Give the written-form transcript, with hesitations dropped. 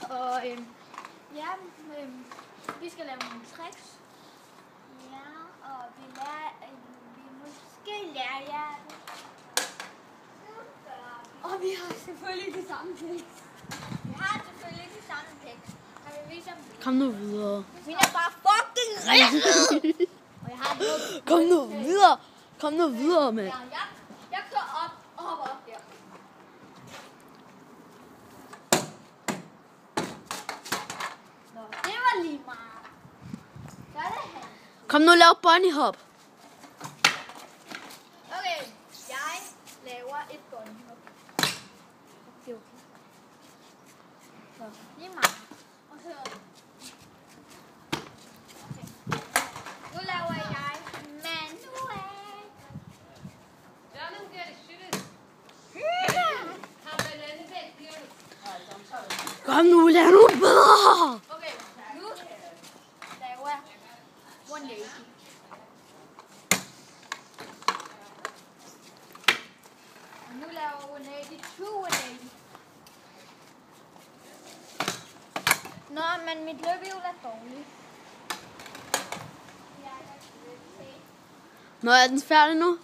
Og ja, vi skal lave nogle tricks. Ja, og vi måske lærer jer det. Og vi har selvfølgelig det samme tekst. Vi har selvfølgelig det samme tekst. Kan vi vise dem? Kom nu videre. Vi er bare fucking ridset! Og jeg har noget. Kom nu videre. Kom nu videre, mand. Ja, jeg kører op og hopper op der. Nå, det var lige meget. Så er det her. Kom nu, lav bunny hop. Okay, jeg laver et bunnyhop. Det er okay. Så, lige meget. Og så... Okay. Nu laver jeg manuelt. Kom nu, lad nu bedre. Okay, nu laver jeg 180. Og nu laver jeg 180, 280. Nå, men mit løbehjul er dårligt. Nå, er den færdig nu?